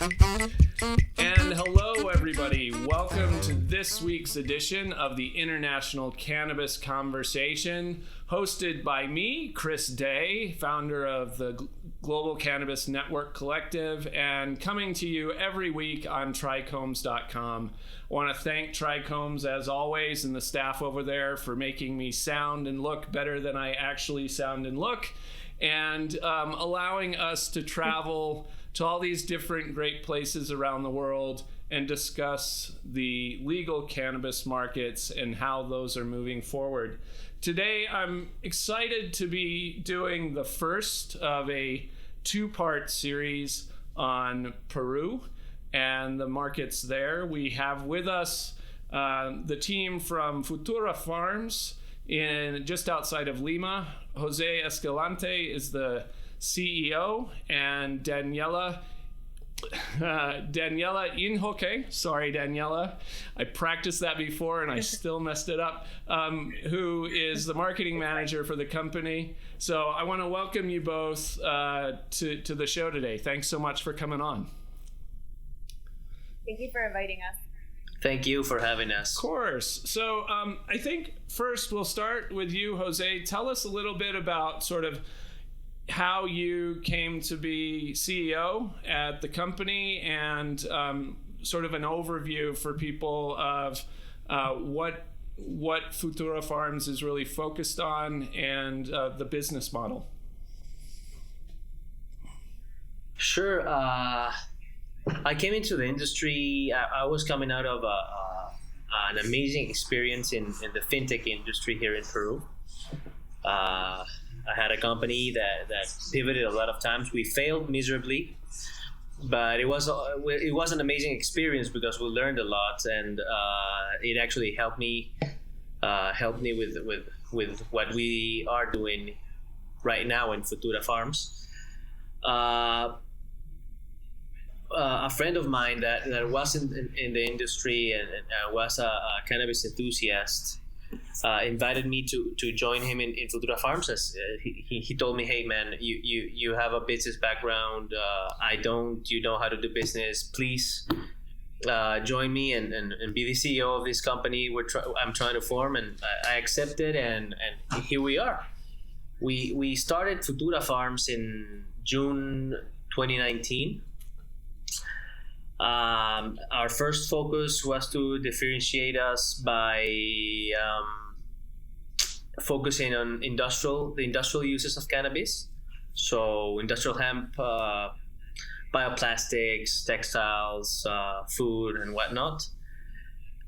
And hello, everybody. Welcome to this week's edition of the International Cannabis Conversation, hosted by me, Chris Day, founder of the Global Cannabis Network Collective, and coming to you every week on trichomes.com. I want to thank Trichomes, as always, and the staff over there for making me sound and look better than I actually sound and look, and allowing us to travel to all these different great places around the world and discuss the legal cannabis markets and how those are moving forward. Today, I'm excited to be doing the first of a two-part series on Peru and the markets there. We have with us the team from Futura Farms in just outside of Lima. Jose Escalante is the CEO, and Daniela Injoque, sorry Daniela, I practiced that before and I still messed it up, who is the marketing manager for the company. So I want to welcome you both to the show today. Thanks so much for coming on. Thank you for inviting us. Thank you for having us. Of course. So I think first we'll start with you, Jose. Tell us a little bit about sort of how you came to be CEO at the company, and sort of an overview for people of what Futura Farms is really focused on, and the business model. Sure. I came into the industry. I was coming out of an amazing experience in the fintech industry here in Peru. I had a company that pivoted a lot of times. We failed miserably, but it was an amazing experience because we learned a lot, and it actually helped me with what we are doing right now in Futura Farms. A friend of mine that was in the industry and was a cannabis enthusiast invited me to join him in Futura Farms. As he told me, hey man, you have a business background, I don't. You know how to do business. Please join me and be the CEO of this company I'm trying to form. And I accepted, and here we are. We started Futura Farms in June 2019. Our first focus was to differentiate us by focusing on the industrial uses of cannabis, so industrial hemp, bioplastics, textiles, food, and whatnot.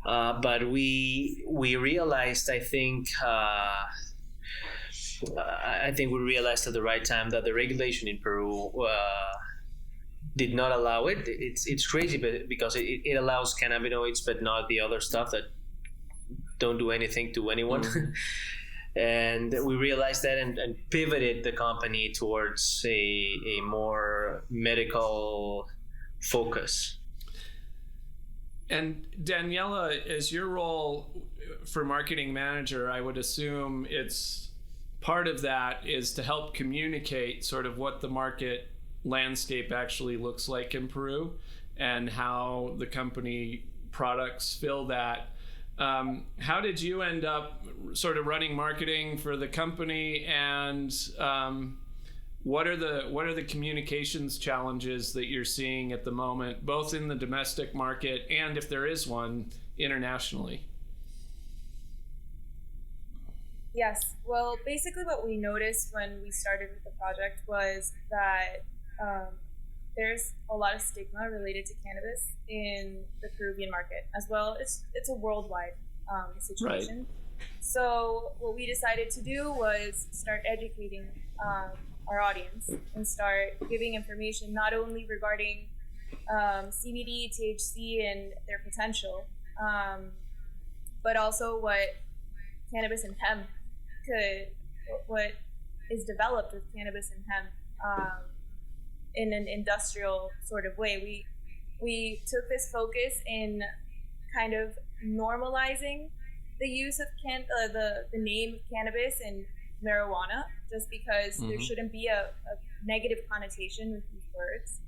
But we realized, I think we realized at the right time that the regulation in Peru did not allow it. It's crazy, but because it allows cannabinoids, but not the other stuff that don't do anything to anyone. Mm-hmm. And we realized that and pivoted the company towards a more medical focus. And Daniela, as your role for marketing manager, I would assume it's part of that is to help communicate sort of what the market landscape actually looks like in Peru and how the company products fill that. How did you end up sort of running marketing for the company, and what are the communications challenges that you're seeing at the moment, both in the domestic market and, if there is one, internationally? Yes. Well, basically what we noticed when we started with the project was that there's a lot of stigma related to cannabis in the Peruvian market as well. It's a worldwide situation. Right. So what we decided to do was start educating our audience and start giving information not only regarding CBD, THC, and their potential, but also what cannabis and hemp what is developed with cannabis and hemp in an industrial sort of way. We took this focus in kind of normalizing the use of the name cannabis and marijuana, just because there shouldn't be a negative connotation with these words.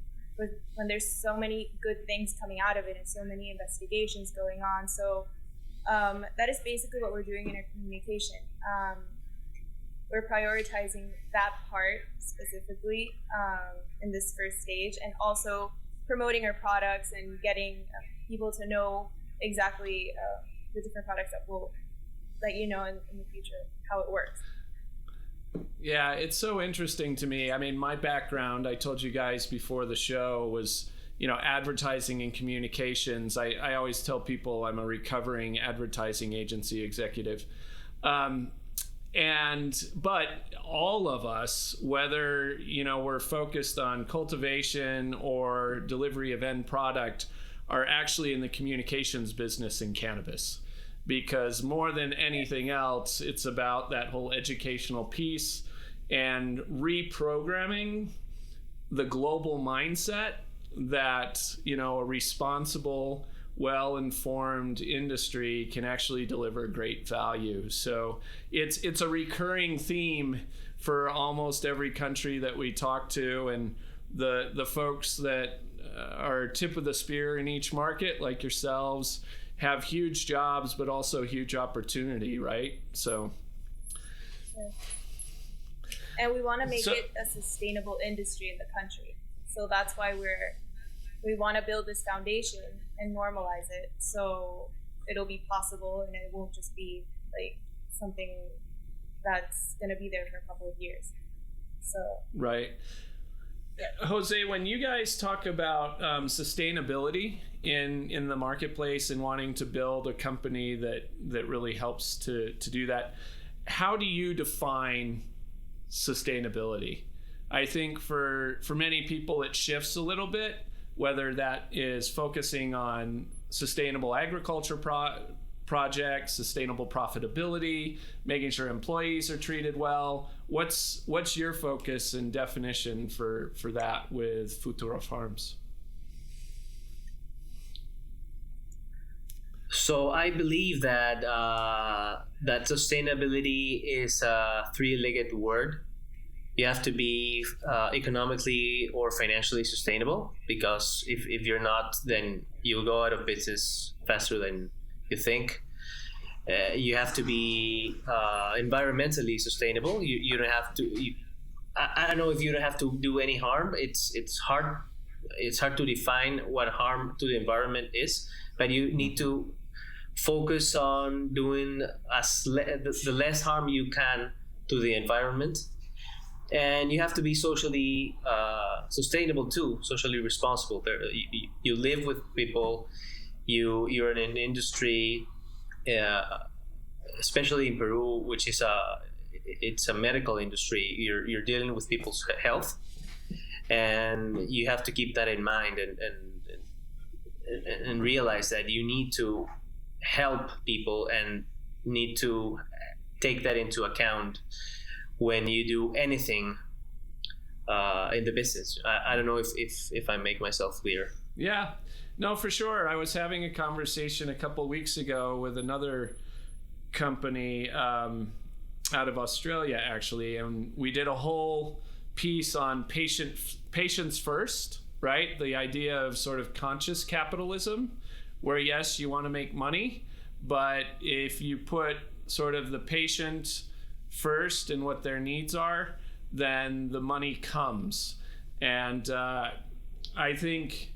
when there's so many good things coming out of it and so many investigations going on. So that is basically what we're doing in our communication. We're prioritizing that part specifically in this first stage, and also promoting our products and getting people to know exactly the different products that will let you know in the future how it works. Yeah, it's so interesting to me. I mean, my background, I told you guys before the show, was, advertising and communications. I always tell people I'm a recovering advertising agency executive. But all of us, whether, we're focused on cultivation or delivery of end product, are actually in the communications business in cannabis. Because more than anything else, it's about that whole educational piece and reprogramming the global mindset that, a responsible, well-informed industry can actually deliver great value. So it's a recurring theme for almost every country that we talk to, and the folks that are tip of the spear in each market, like yourselves, have huge jobs, but also huge opportunity, right? So, and we want to make it a sustainable industry in the country. So that's why we want to build this foundation and normalize it, so it'll be possible, and it won't just be like something that's going to be there for a couple of years. So right. Jose, when you guys talk about sustainability in the marketplace and wanting to build a company that really helps to do that, how do you define sustainability? I think for many people it shifts a little bit, whether that is focusing on sustainable agriculture projects, sustainable profitability, making sure employees are treated well. What's your focus and definition for that with Futura Farms? So I believe that that sustainability is a three-legged word. You have to be economically or financially sustainable, because if you're not, then you'll go out of business faster than you think. You have to be environmentally sustainable. You don't have to. I don't know if you don't have to do any harm. It's hard. It's hard to define what harm to the environment is, but you need to focus on doing the less harm you can to the environment. And you have to be socially sustainable too, socially responsible. You live with people. You're in an industry, especially in Peru, which is it's a medical industry. You're dealing with people's health, and you have to keep that in mind and realize that you need to help people and need to take that into account when you do anything in the business. I don't know if I make myself clear. Yeah, no, for sure. I was having a conversation a couple of weeks ago with another company out of Australia, actually, and we did a whole piece on patients first, right? The idea of sort of conscious capitalism, where yes, you want to make money, but if you put sort of the patient first and what their needs are, then the money comes. And I think,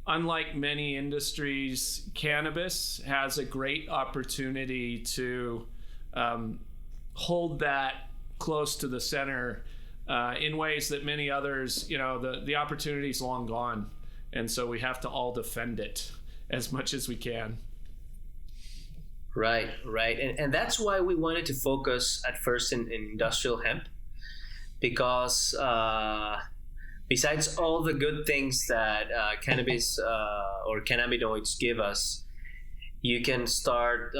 unlike many industries, cannabis has a great opportunity to hold that close to the center in ways that many others, the opportunity is long gone. And so we have to all defend it as much as we can. Right. And that's why we wanted to focus at first in industrial hemp, because besides all the good things that cannabis or cannabinoids give us, you can start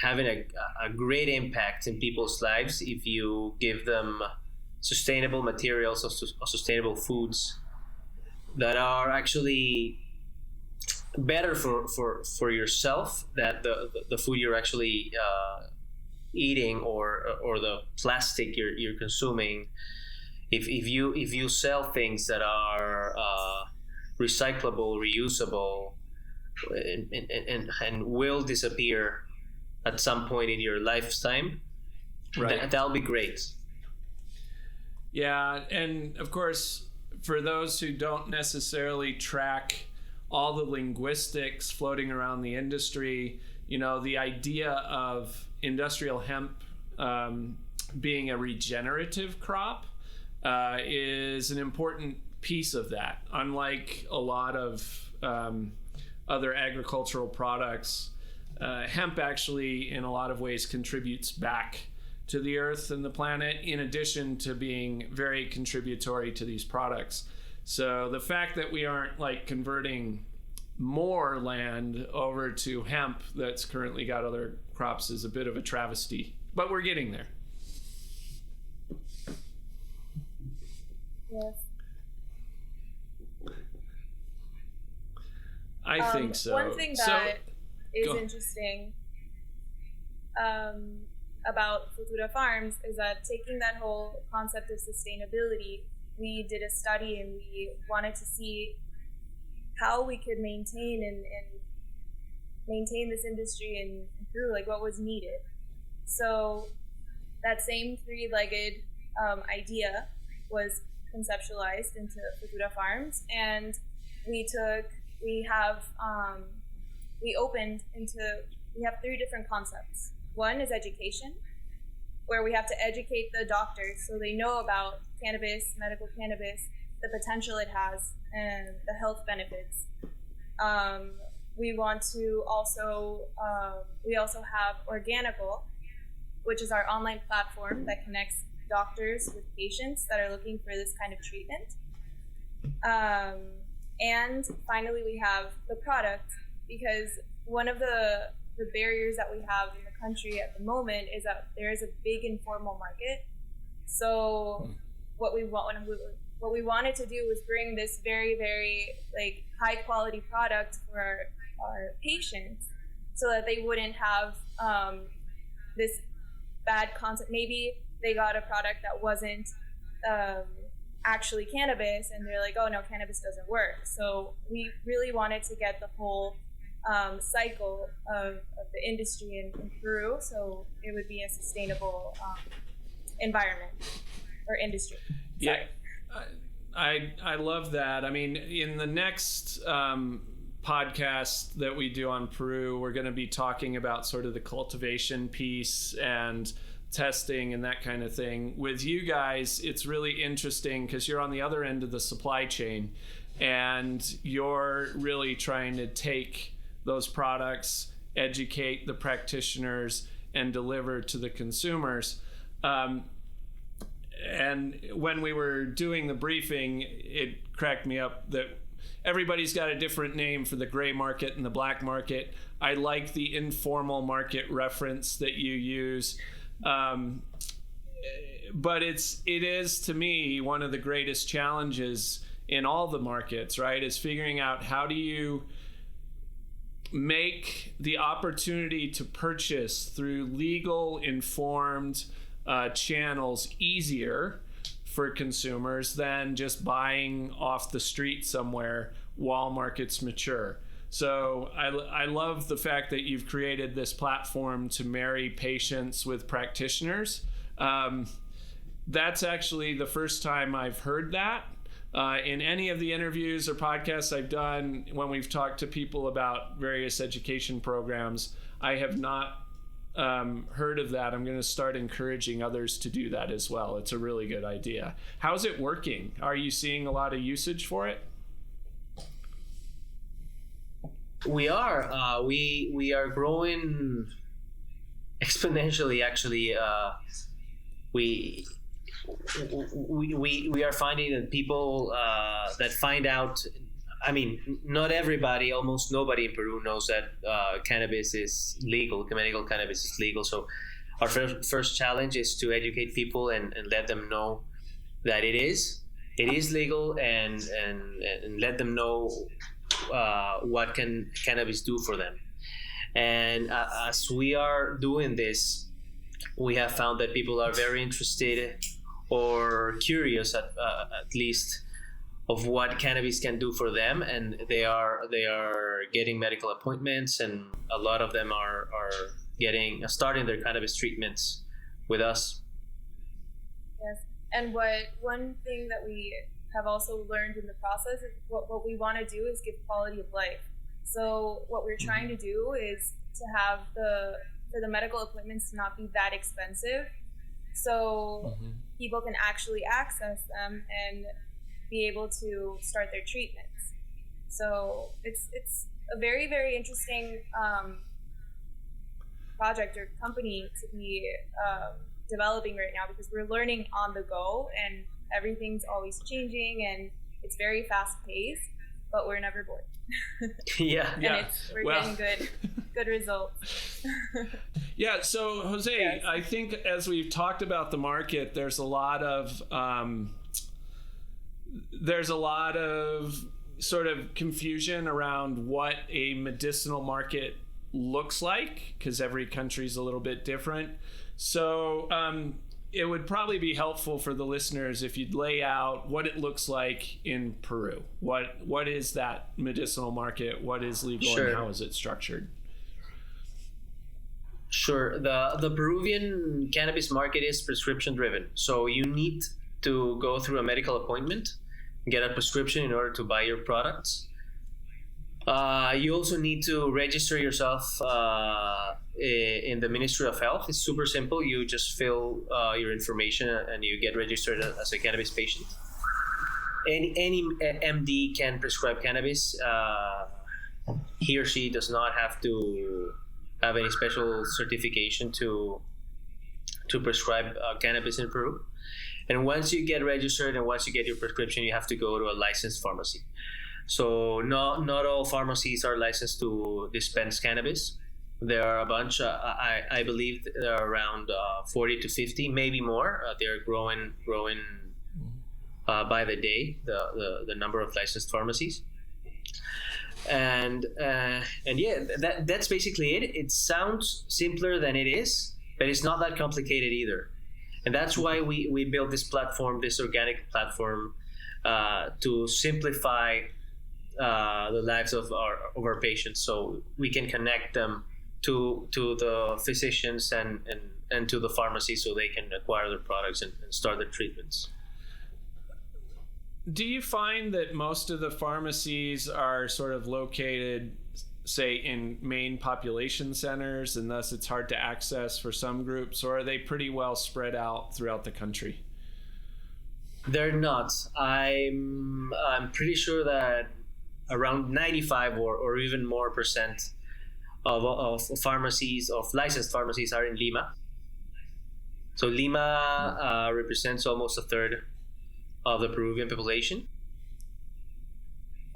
having a great impact in people's lives if you give them sustainable materials or sustainable foods that are actually better for yourself, that the food you're actually eating or the plastic you're consuming if you sell things that are recyclable, reusable, and will disappear at some point in your lifetime, right, that'll be great. Yeah, and of course, for those who don't necessarily track all the linguistics floating around the industry, the idea of industrial hemp being a regenerative crop is an important piece of that. Unlike a lot of other agricultural products, hemp actually in a lot of ways contributes back to the earth and the planet, in addition to being very contributory to these products. So the fact that we aren't like converting more land over to hemp that's currently got other crops is a bit of a travesty, but we're getting there. Yes. I think so. One thing that is interesting about Futura Farms is that taking that whole concept of sustainability, we did a study and we wanted to see how we could maintain and maintain this industry in Peru, like what was needed. So that same three-legged idea was conceptualized into Futura Farms, and we have three different concepts. One is education, where we have to educate the doctors so they know about cannabis, medical cannabis, the potential it has, and the health benefits. We want to also, we also have Organical, which is our online platform that connects doctors with patients that are looking for this kind of treatment. And finally, we have the product, because one of the barriers that we have in the country at the moment is that there is a big informal market. So what we wanted to do was bring this very, very like high quality product for our patients, so that they wouldn't have this bad concept. Maybe they got a product that wasn't actually cannabis, and they're like, oh no, cannabis doesn't work. So we really wanted to get the whole cycle of the industry in Peru, so it would be a sustainable environment or industry. Sorry. Yeah, I love that. I mean, in the next podcast that we do on Peru, we're going to be talking about sort of the cultivation piece and testing and that kind of thing. With you guys, it's really interesting because you're on the other end of the supply chain, and you're really trying to take those products, educate the practitioners, and deliver to the consumers. And when we were doing the briefing, it cracked me up that everybody's got a different name for the gray market and the black market. I like the informal market reference that you use. But it is to me one of the greatest challenges in all the markets, right? Is figuring out how do you make the opportunity to purchase through legal, informed channels easier for consumers than just buying off the street somewhere while markets mature. So I love the fact that you've created this platform to marry patients with practitioners. That's actually the first time I've heard that. In any of the interviews or podcasts I've done, when we've talked to people about various education programs, I have not heard of that. I'm going to start encouraging others to do that as well. It's a really good idea. How's it working? Are you seeing a lot of usage for it? We are. We are growing exponentially. Actually, we are finding that people that find out. I mean, not everybody, almost nobody in Peru knows that cannabis is legal. Medical cannabis is legal. So our first challenge is to educate people and let them know that it is legal, and let them know what can cannabis do for them. And as we are doing this, we have found that people are very interested, or curious at least of what cannabis can do for them, and they are getting medical appointments, and a lot of them are starting their cannabis treatments with us. Yes, and one thing that we have also learned in the process is what we want to do is give quality of life. So what we're trying to do is to have for the medical appointments to not be that expensive, so people can actually access them and be able to start their treatments. So it's a very, very interesting project or company to be developing right now, because we're learning on the go and everything's always changing and it's very fast paced, but we're never bored. Yeah. And we're getting good results. Yeah. So Jose, yes. I think as we've talked about the market, there's a lot of sort of confusion around what a medicinal market looks like, because every country's a little bit different. So it would probably be helpful for the listeners if you'd lay out what it looks like in Peru. What is that medicinal market? What is legal? Sure. And how is it structured? Sure. The Peruvian cannabis market is prescription driven. So you need to go through a medical appointment, get a prescription in order to buy your products. You also need to register yourself in the Ministry of Health. It's super simple. You just fill your information and you get registered as a cannabis patient. Any MD can prescribe cannabis. He or she does not have to have any special certification to prescribe cannabis in Peru. And once you get registered and once you get your prescription, you have to go to a licensed pharmacy. So not all pharmacies are licensed to dispense cannabis. There are a bunch. I believe there are around 40 to 50, maybe more. They're growing by the day. The number of licensed pharmacies. And yeah, that's basically it. It sounds simpler than it is, but it's not that complicated either. And that's why we built this platform, this organic platform, to simplify the lives of our patients, so we can connect them to the physicians and to the pharmacy, so they can acquire their products and start their treatments. Do you find that most of the pharmacies are sort of located, say, in main population centers, and thus it's hard to access for some groups, or are they pretty well spread out throughout the country? They're not. I'm pretty sure that around 95 or even more percent of pharmacies, of licensed pharmacies, are in Lima. So Lima represents almost a third of the Peruvian population.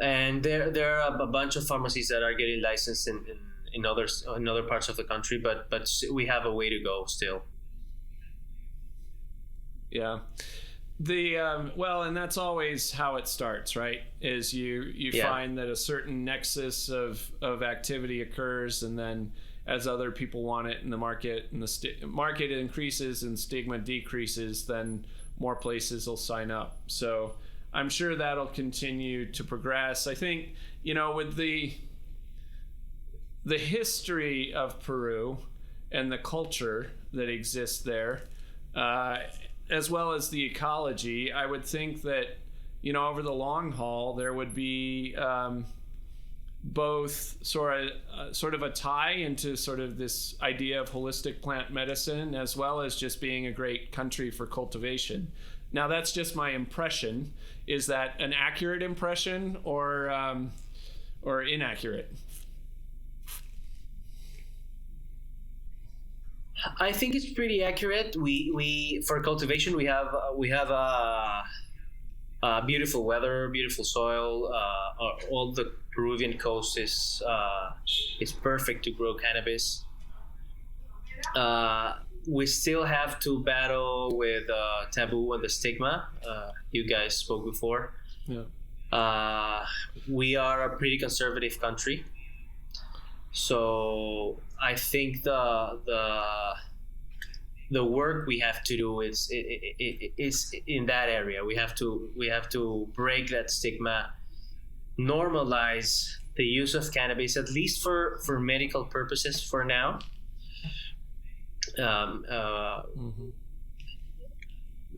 And there are a bunch of pharmacies that are getting licensed in other parts of the country, but we have a way to go still. Yeah. Well, and that's always how it starts, right? Is you find that a certain nexus of activity occurs, and then as other people want it in the market, and the market increases and stigma decreases, then more places will sign up. So I'm sure that'll continue to progress. I think, with the history of Peru and the culture that exists there, as well as the ecology, I would think that, over the long haul, there would be both sort of a tie into sort of this idea of holistic plant medicine, as well as just being a great country for cultivation. Now, that's just my impression. Is that an accurate impression or inaccurate? I think it's pretty accurate. We for cultivation we have beautiful weather, beautiful soil. All the Peruvian coast is perfect to grow cannabis. We still have to battle with taboo and the stigma. You guys spoke before. Yeah. We are a pretty conservative country, so I think the the work we have to do is in that area. We have to break that stigma, normalize the use of cannabis, at least for medical purposes for now.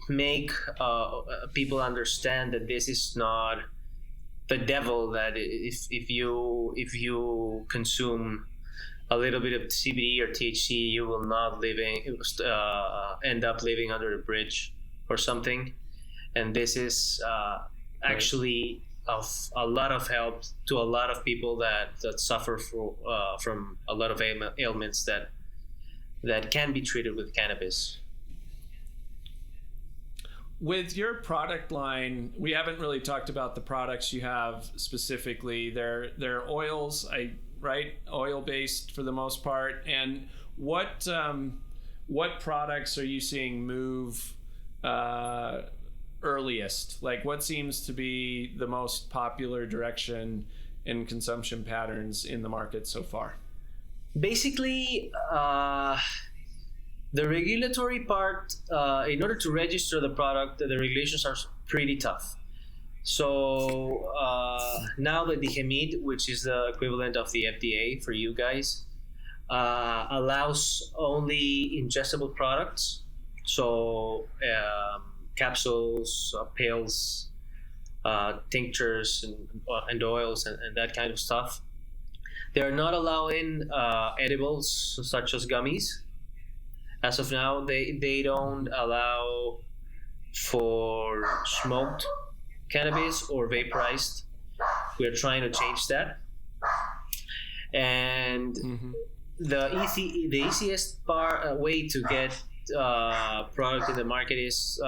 Make people understand that this is not the devil, that if you consume a little bit of CBD or THC, you will not end up living under a bridge or something. And this is actually of a lot of help to a lot of people that suffer from a lot of ailments that can be treated with cannabis. With your product line, we haven't really talked about the products you have specifically. They're oils, right? Oil-based for the most part. And what products are you seeing move earliest? Like, what seems to be the most popular direction in consumption patterns in the market so far? Basically, the regulatory part, in order to register the product, the regulations are pretty tough. So now the DGMID, which is the equivalent of the FDA for you guys, allows only ingestible products. So capsules, pills, tinctures, and oils, and that kind of stuff. They're not allowing edibles such as gummies. As of now, they don't allow for smoked cannabis or vaporized. We're trying to change that. And the easiest way to get product in the market is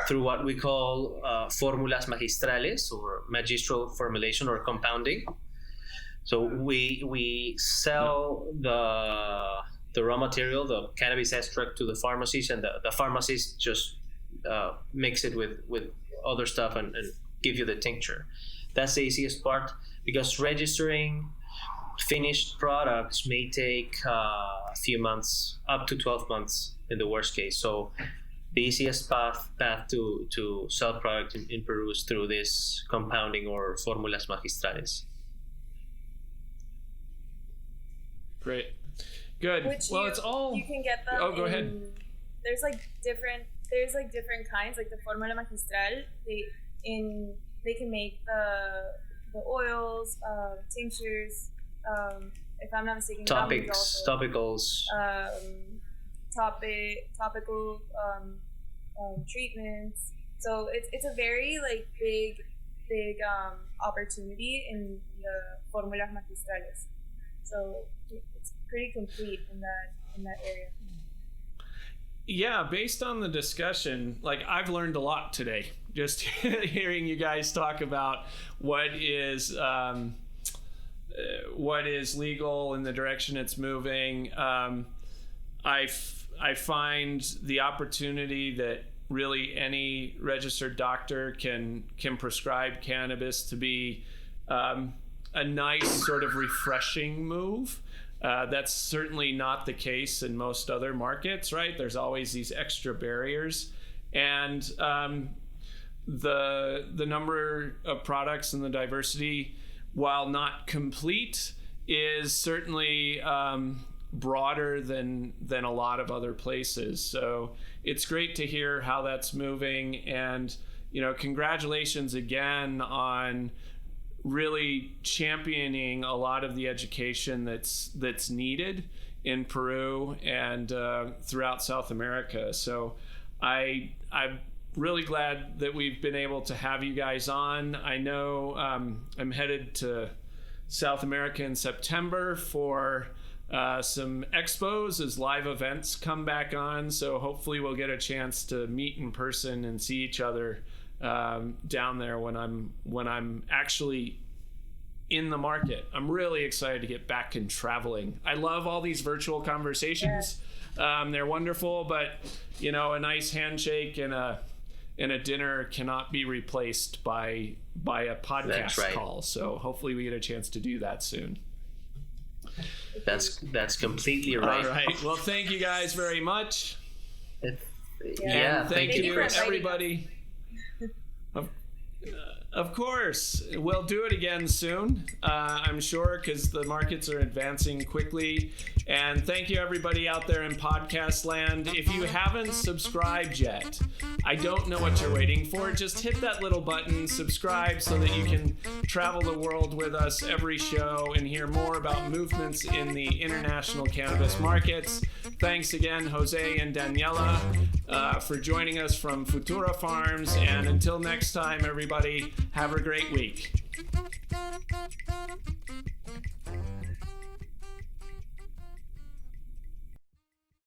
through what we call fórmulas magistrales, or magistral formulation or compounding. So we sell the raw material, the cannabis extract, to the pharmacies, and the pharmacies just mix it with other stuff and give you the tincture. That's the easiest part, because registering finished products may take a few months, up to 12 months in the worst case. So the easiest path to sell product in Peru is through this compounding or fórmulas magistrales. Great. Good. It's all. You can get them. Oh, go ahead. There's different kinds, like the fórmula magistral. They can make the oils, tinctures. If I'm not mistaken, topicals. Topical treatments. So it's a very big opportunity in the fórmulas magistrales. So it's pretty complete in that area. Yeah, based on the discussion, I've learned a lot today. Just hearing you guys talk about what is legal and the direction it's moving. I find the opportunity that really any registered doctor can prescribe cannabis to be a nice sort of refreshing move. That's certainly not the case in most other markets, right? There's always these extra barriers, and the number of products and the diversity, while not complete, is certainly broader than a lot of other places. So it's great to hear how that's moving, and congratulations again on really championing a lot of the education that's needed in Peru and throughout South America. So I'm really glad that we've been able to have you guys on. I know I'm headed to South America in September for some expos as live events come back on. So hopefully we'll get a chance to meet in person and see each other down there when I'm actually in the market. I'm really excited to get back and traveling. I love all these virtual conversations. They're wonderful, but a nice handshake and a dinner cannot be replaced by a podcast call. So hopefully we get a chance to do that soon. That's completely right. All right. Well, thank you guys very much. Yeah. And thank you, for everybody. Of course, we'll do it again soon, I'm sure, because the markets are advancing quickly. And thank you, everybody out there in podcast land. If you haven't subscribed yet, I don't know what you're waiting for. Just hit that little button, subscribe, so that you can travel the world with us every show and hear more about movements in the international cannabis markets. Thanks again, Jose and Daniela, for joining us from Futura Farms. And until next time, everybody, have a great week.